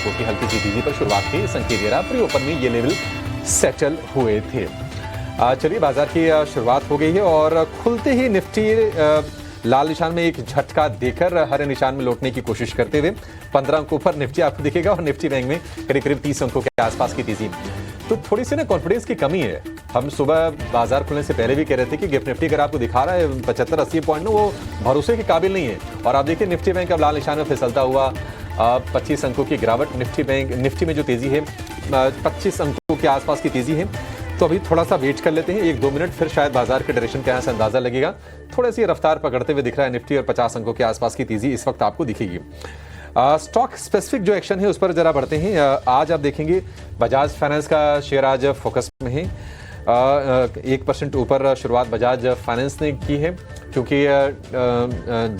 अंकों की हल्की सी तेजी पर शुरुआत के संकेत दे रहा। प्री ओपन में ये लेवल सेटल हुए थे। चलिए बाजार की शुरुआत हो गई है और खुलते ही निफ्टी लाल निशान में एक झटका देकर हरे निशान में लौटने की कोशिश करते हुए 15 अंकों पर निफ्टी आपको दिखेगा और निफ्टी बैंक में करीब करीब 30 अंकों के आसपास की तेजी। तो थोड़ी सी ना कॉन्फिडेंस की कमी है। हम सुबह बाजार खुलने से पहले भी कह रहे थे कि गिफ्ट निफ्टी अगर आपको दिखा रहा है 75-80 पॉइंट, वो भरोसे के काबिल नहीं है। और आप देखिए निफ्टी बैंक अब लाल निशान में फिसलता हुआ 25 अंकों की गिरावट। निफ्टी में जो तेजी है 25 अंकों के आसपास की तेजी है। तो अभी थोड़ा सा वेट कर लेते हैं 1-2 मिनट, फिर शायद बाजार के डायरेक्शन का यहाँ से अंदाजा लगेगा। थोड़ी सी रफ्तार पकड़ते हुए दिख रहा है निफ्टी और 50 अंकों के आसपास की तेजी इस वक्त आपको दिखेगी। स्टॉक स्पेसिफिक जो एक्शन है उस पर जरा बढ़ते हैं। आज आप देखेंगे बजाज फाइनेंस का शेयर आज फोकस में है। 1% ऊपर शुरुआत बजाज फाइनेंस ने की है क्योंकि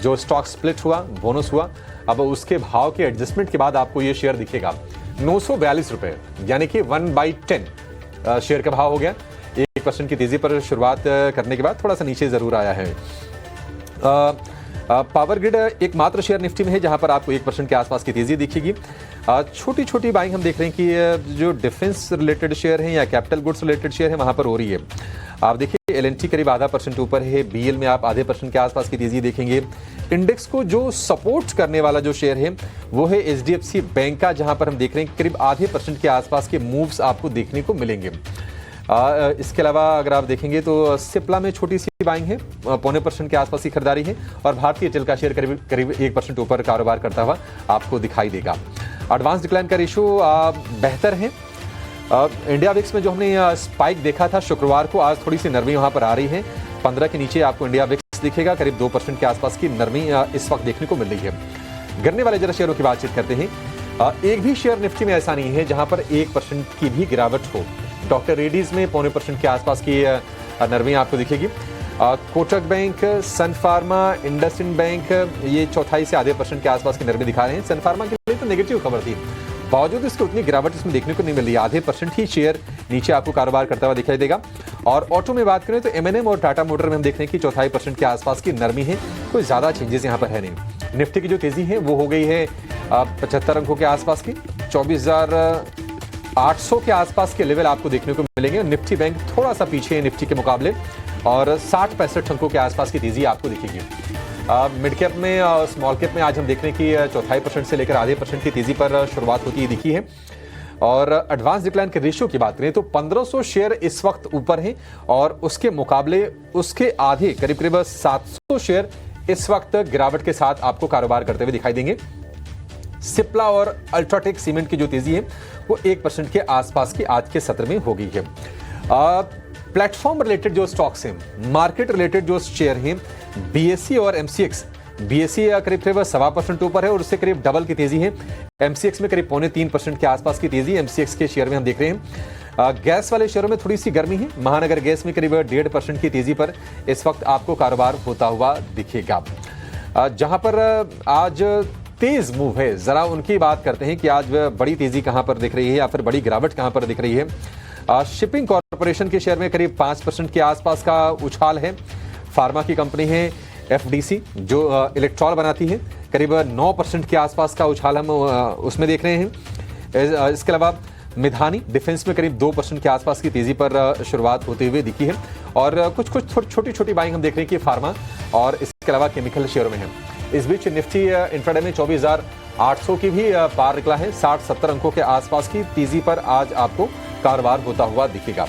जो स्टॉक स्प्लिट हुआ, बोनस हुआ, अब उसके भाव के एडजस्टमेंट के बाद आपको ये शेयर दिखेगा 942 रुपए, यानी कि 1/10 शेयर का भाव हो गया। 1% की तेजी पर शुरुआत करने के बाद थोड़ा सा नीचे जरूर आया है। पावर ग्रिड एकमात्र शेयर निफ्टी में है जहां पर आपको 1% के आसपास की तेजी दिखेगी। छोटी छोटी बाइंग हम देख रहे हैं कि जो डिफेंस रिलेटेड शेयर हैं या कैपिटल गुड्स रिलेटेड शेयर है वहां पर हो रही है। आप देखिए एलएनटी करीब 0.5% ऊपर है, बीएल में आप 0.5% के आसपास की तेजी देखेंगे। इंडेक्स को जो सपोर्ट करने वाला जो शेयर है वो है एचडीएफसी बैंक का, जहां पर हम देख रहे हैं करीब 0.5% के आसपास के मूव्स आपको देखने को मिलेंगे। इसके अलावा अगर आप देखेंगे तो सिप्ला में छोटी सी बाइंग है, 0.25% के आसपास की खरीदारी है और भारतीय एयरटेल का शेयर करीब 1% ऊपर कारोबार करता हुआ आपको दिखाई देगा। एडवांस डिक्लाइन का रेशियो बेहतर है। इंडिया विक्स में जो हमने स्पाइक देखा था शुक्रवार को, आज थोड़ी सी नरमी वहां पर आ रही है। 15 के नीचे आपको इंडिया विक्स दिखेगा, करीब 2% के आसपास की नरमी इस वक्त देखने को मिल रही है। गिरने वाले जरा शेयरों की बातचीत करते हैं। एक भी शेयर निफ्टी में ऐसा नहीं है जहां पर 1% की भी गिरावट हो। डॉक्टर रेड्डीज में 0.25% के आसपास की नरमी आपको दिखेगी। कोटक बैंक, सन फार्मा, इंडसइंड बैंक ये चौथाई से 0.5% के आसपास की नरमी दिखा रहे हैं। सन फार्मा के लिए तो नेगेटिव खबर थी, बावजूद इसकी उतनी गिरावट इसमें देखने को नहीं मिल रही है। 0.5% ही शेयर नीचे आपको कारोबार करता हुआ दिखाई देगा। और ऑटो में बात करें तो एमएनएम और टाटा मोटर में हम देख रहे हैं कि 0.25% के आसपास की नरमी है। कोई ज्यादा चेंजेस यहाँ पर है नहीं। निफ्टी की जो तेजी है वो हो गई है 75 अंकों के आसपास की, 24,800 के आसपास के लेवल आपको देखने को मिलेंगे। निफ्टी बैंक थोड़ा सा पीछे है निफ्टी के मुकाबले और 60-65 अंकों के आसपास की तेजी आपको दिखेगी। मिड कैप में और स्मॉल कैप में आज हम देख रहे हैं कि 0.25% से लेकर 0.5% की तेजी पर शुरुआत होती दिखी है। और एडवांस डिक्लाइन के रेशियो की बात करें तो 1500 शेयर इस वक्त ऊपर हैं और उसके मुकाबले उसके आधे करीब करीब 700 शेयर इस वक्त गिरावट के साथ आपको कारोबार करते हुए दिखाई देंगे। सिप्ला और अल्ट्राटेक सीमेंट की जो तेजी है वो 1% के आसपास की आज के सत्र में हो गई है। प्लेटफॉर्म रिलेटेड जो स्टॉक्स हैं, मार्केट रिलेटेड जो शेयर हैं, बीएसई और एमसीएक्स, बीएसई करीब 1.25% ऊपर है और उससे करीब डबल की तेजी है। एमसीएक्स में करीब 0.3% के आसपास की तेजी एमसीएक्स के शेयर में हम देख रहे हैं। गैस वाले शेयरों में थोड़ी सी गर्मी है। महानगर गैस में करीब 1.5% की तेजी पर इस वक्त आपको कारोबार होता हुआ दिखेगा। जहां पर आज तेज मूव है, जरा उनकी बात करते हैं कि आज बड़ी तेजी कहां पर दिख रही है या फिर बड़ी गिरावट कहां पर दिख रही है। शिपिंग कॉर्पोरेशन के शेयर में करीब 5% के आसपास का उछाल है। फार्मा की कंपनी है एफडीसी जो इलेक्ट्रॉल बनाती है, करीब 9% के आसपास का उछाल हम उसमें देख रहे हैं। इसके अलावा मिधानी डिफेंस में करीब 2% के आसपास की तेजी पर शुरुआत होते हुए दिखी है। और कुछ छोटी छोटी बाइंग हम देख रहे हैं कि फार्मा और इसके अलावा केमिकल शेयरों में है। इस बीच निफ्टी इंट्राडे में 24,800 की भी पार निकला है। 60-70 अंकों के आसपास की तेजी पर आज आपको कारोबार होता हुआ दिखेगा।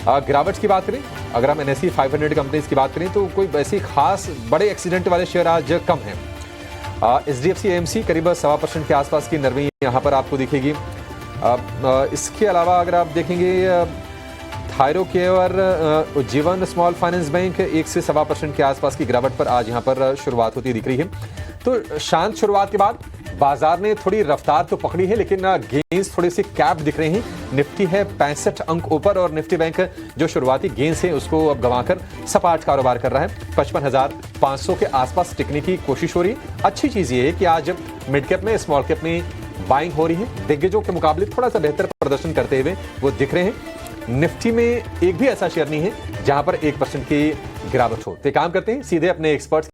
गिरावट की बात करें, अगर हम एनएसई 500 कंपनीज की बात करें तो कोई ऐसी खास बड़े एक्सीडेंट वाले शेयर आज कम है। एचडीएफसी एएमसी करीब 1.25% के आसपास की नरमी यहाँ पर आपको दिखेगी। इसके अलावा अगर आप देखेंगे Thyrocare, Ujjivan small finance bank 1 से 1.25% के आसपास की गिरावट पर आज यहाँ पर शुरुआत होती दिख रही है। तो शांत शुरुआत के बाद बाजार ने थोड़ी रफ्तार तो पकड़ी है, लेकिन गेंस थोड़े से कैप दिख रहे हैं। निफ्टी है 65 अंक ऊपर और निफ्टी बैंक जो शुरुआती गेंस है उसको अब गंवाकर सपाट कारोबार कर रहा है। 55,500 के आसपास टिकने की कोशिश हो रही है। अच्छी चीज ये है कि आज मिड कैप में, स्मॉल कैप में बाइंग हो रही है। दिग्गजों के मुकाबले थोड़ा सा बेहतर प्रदर्शन करते हुए वो दिख रहे हैं। निफ्टी में एक भी ऐसा शेयर नहीं है जहां पर 1% की गिरावट हो। तो काम करते हैं, सीधे अपने एक्सपर्ट्स